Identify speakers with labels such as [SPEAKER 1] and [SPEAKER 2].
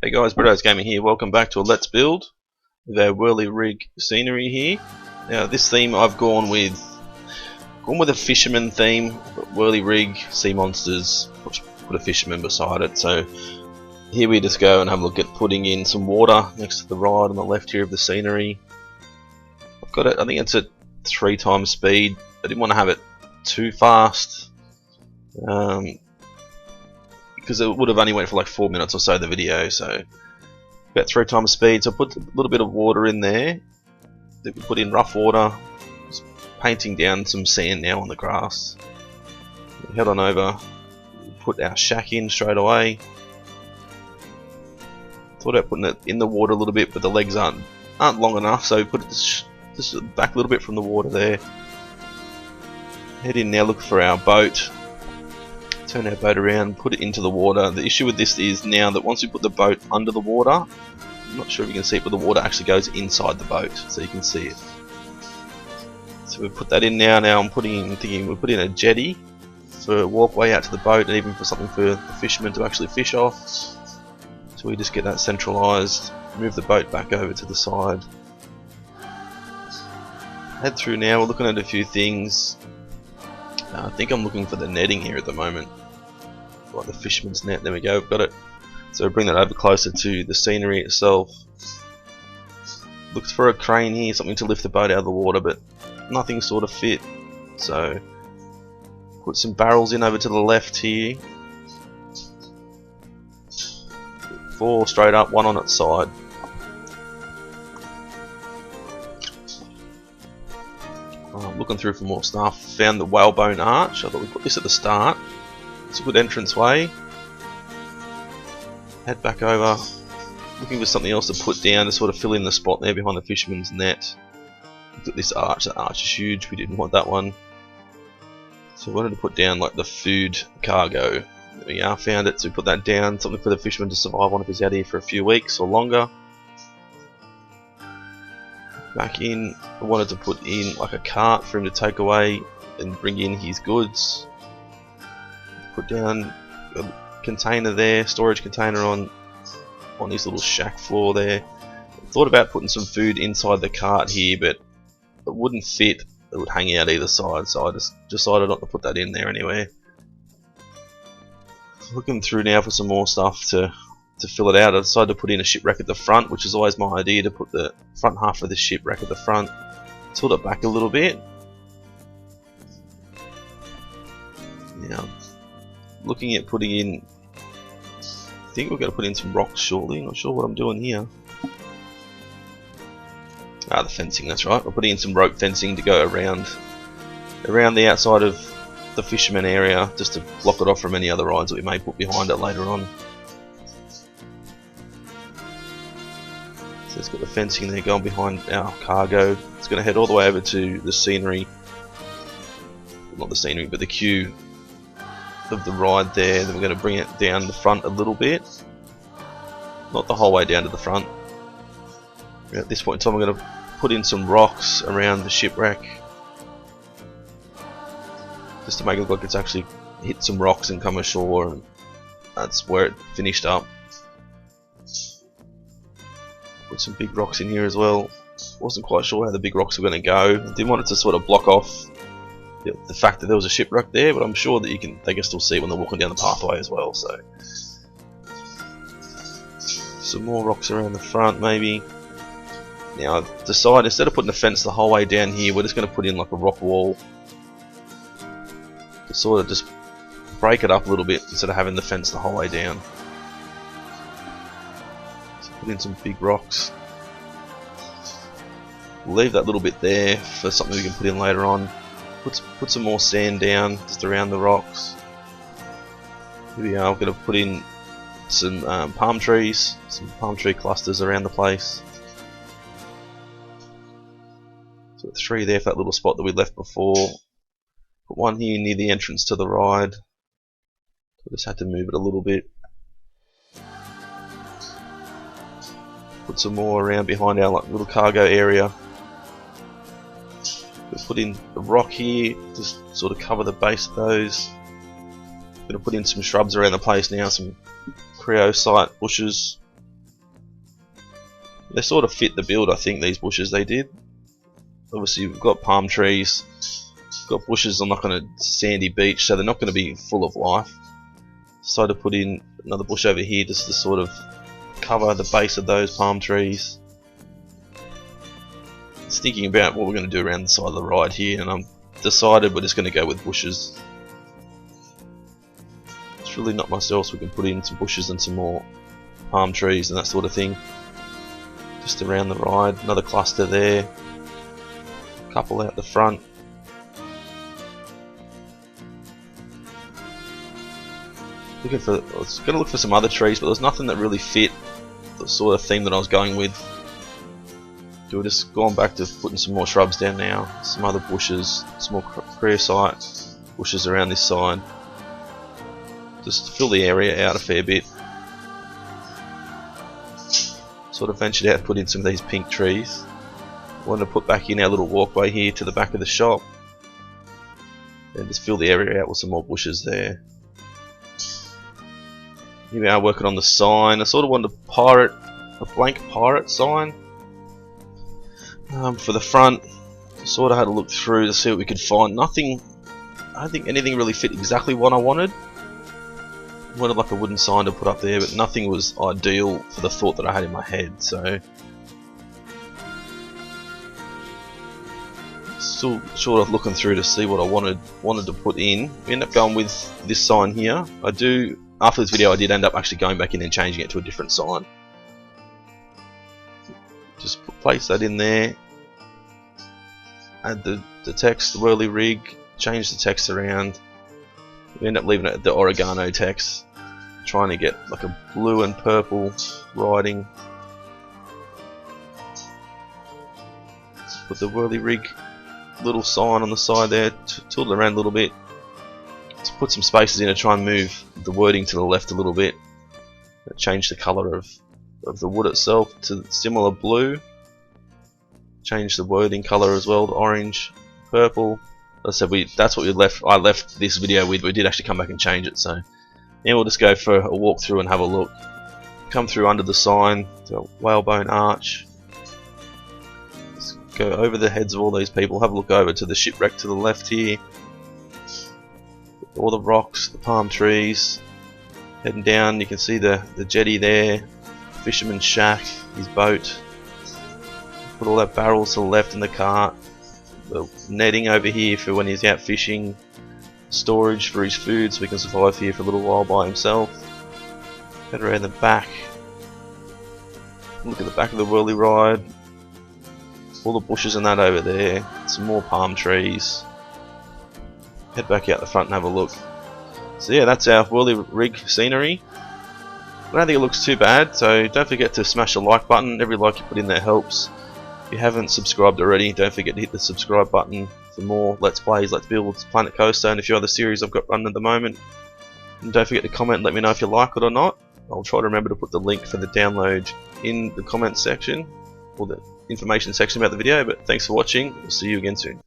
[SPEAKER 1] Hey guys, Bredo's Gaming here. Welcome back to a Let's Build with our Whirly rig scenery here. Now this theme I've gone with a fisherman theme, but Whirly rig, sea monsters, put a fisherman beside it. So here we just go and have a look at putting in some water next to the ride on the left here of the scenery. I've got it, I think it's at 3 times speed. I didn't want to have it too fast. Because it would have only went for like 4 minutes or so the video, so about 3 times speed. So I put a little bit of water in there. Then we put in rough water, just painting down some sand now on the grass. We head on over, put our shack in straight away. Thought about putting it in the water a little bit, but the legs aren't long enough, so we put it just back a little bit from the water there. Head in now, look for our boat. Turn our boat around, put it into the water. The issue with this is now that once we put the boat under the water, I'm not sure if you can see it, but the water actually goes inside the boat, so you can see it. So we put that in now. Now I'm thinking we'll put in a jetty for a walkway out to the boat, and even for something for the fishermen to actually fish off. So we just get that centralised, move the boat back over to the side. Head through now, we're looking at a few things. I think I'm looking for the netting here at the moment. Like the fisherman's net, there we go, we've got it. So bring that over closer to the scenery itself. Looked for a crane here, something to lift the boat out of the water, but nothing sort of fit. So put some barrels in over to the left here. 4 straight up, 1 on its side. Looking through for more stuff, found the whalebone arch. I thought we'd put this at the start. It's a good entrance way. Head back over, looking for something else to put down to sort of fill in the spot there behind the fisherman's net. Look at this arch, that arch is huge, we didn't want that one. So we wanted to put down like the food cargo. There we are, found it, so we put that down, something for the fisherman to survive on if he's out here for a few weeks or longer. Back in, I wanted to put in like a cart for him to take away and bring in his goods. Put down a container there, storage container on his little shack floor there. Thought about putting some food inside the cart here, but it wouldn't fit. It would hang out either side, so I just decided not to put that in there anyway. Looking through now for some more stuff to fill it out. I decided to put in a shipwreck at the front, which is always my idea, to put the front half of the shipwreck at the front. Tilt it back a little bit. Now, looking at putting in, I think we're going to put in some rocks shortly. Not sure what I'm doing here. The fencing, that's right. We're putting in some rope fencing to go around the outside of the fisherman area, just to block it off from any other rides that we may put behind it later on. So it's got the fencing there going behind our cargo. It's going to head all the way over to the scenery, well, not the scenery, but the queue of the ride there. Then we're going to bring it down the front a little bit, not the whole way down to the front. At this point in time, I'm going to put in some rocks around the shipwreck, just to make it look like it's actually hit some rocks and come ashore, and that's where it finished up. Put some big rocks in here as well. Wasn't quite sure how the big rocks were going to go. I didn't want it to sort of block off the fact that there was a shipwreck there, but I'm sure that they can still see it when they're walking down the pathway as well. So some more rocks around the front maybe. Now I've decided, instead of putting a fence the whole way down here, we're just going to put in like a rock wall to sort of just break it up a little bit instead of having the fence the whole way down. Put in some big rocks. We'll leave that little bit there for something we can put in later on. Put some more sand down just around the rocks. Here we are. I'm going to put in some palm trees, some palm tree clusters around the place. So 3 there for that little spot that we left before. Put 1 here near the entrance to the ride. I just had to move it a little bit. Put some more around behind our little cargo area. We'll put in a rock here, just sort of cover the base of those. Going to put in some shrubs around the place now, some creosote bushes. They sort of fit the build, I think, these bushes they did. Obviously we've got palm trees, we've got bushes on like on a sandy beach, so they're not going to be full of life. Decided to put in another bush over here just to sort of cover the base of those palm trees. Just thinking about what we're going to do around the side of the ride here, and I'm decided we're just going to go with bushes. It's really not much else we can put in, some bushes and some more palm trees and that sort of thing. Just around the ride, another cluster there, a couple out the front. I was going to look for some other trees, but there's nothing that really fit the sort of theme that I was going with. So we're just going back to putting some more shrubs down now, some other bushes, some more creosote bushes around this side, just to fill the area out a fair bit. Sort of ventured out to put in some of these pink trees. Wanted to put back in our little walkway here to the back of the shop, and just fill the area out with some more bushes there. Here we are working on the sign. I sort of wanted a blank pirate sign for the front. Sort of had a look through to see what we could find. Nothing, I don't think anything really fit exactly what I wanted. I wanted like a wooden sign to put up there, but nothing was ideal for the thought that I had in my head. So still sort of looking through to see what I wanted to put in. We ended up going with this sign here. After this video I did end up actually going back in and changing it to a different sign. Just place that in there. Add the text, the Whirly rig, change the text around. We end up leaving it at the oregano text. Trying to get like a blue and purple writing. Put the Whirly rig little sign on the side there, tilt it around a little bit. To put some spaces in to try and move the wording to the left a little bit. Change the colour of the wood itself to similar blue. Change the wording colour as well to orange, purple. As I said, that's what I left this video with. We did actually come back and change it, so now we'll just go for a walk through and have a look. Come through under the sign, to a whalebone arch. Let's go over the heads of all these people. Have a look over to the shipwreck to the left here. All the rocks, the palm trees. Heading down, you can see the jetty there, fisherman's shack, his boat. Put all that barrels to the left in the cart. The netting over here for when he's out fishing. Storage for his food so he can survive here for a little while by himself. Head around the back. Look at the back of the Whirly ride. All the bushes and that over there. Some more palm trees. Head back out the front and have a look. So yeah, that's our Whirly rig scenery. I don't think it looks too bad, so don't forget to smash the like button. Every like you put in there helps. If you haven't subscribed already, don't forget to hit the subscribe button for more Let's Plays, Let's Builds, Planet Coaster, and a few other series I've got running at the moment. And don't forget to comment and let me know if you like it or not. I'll try to remember to put the link for the download in the comments section, or the information section about the video, but thanks for watching. We'll see you again soon.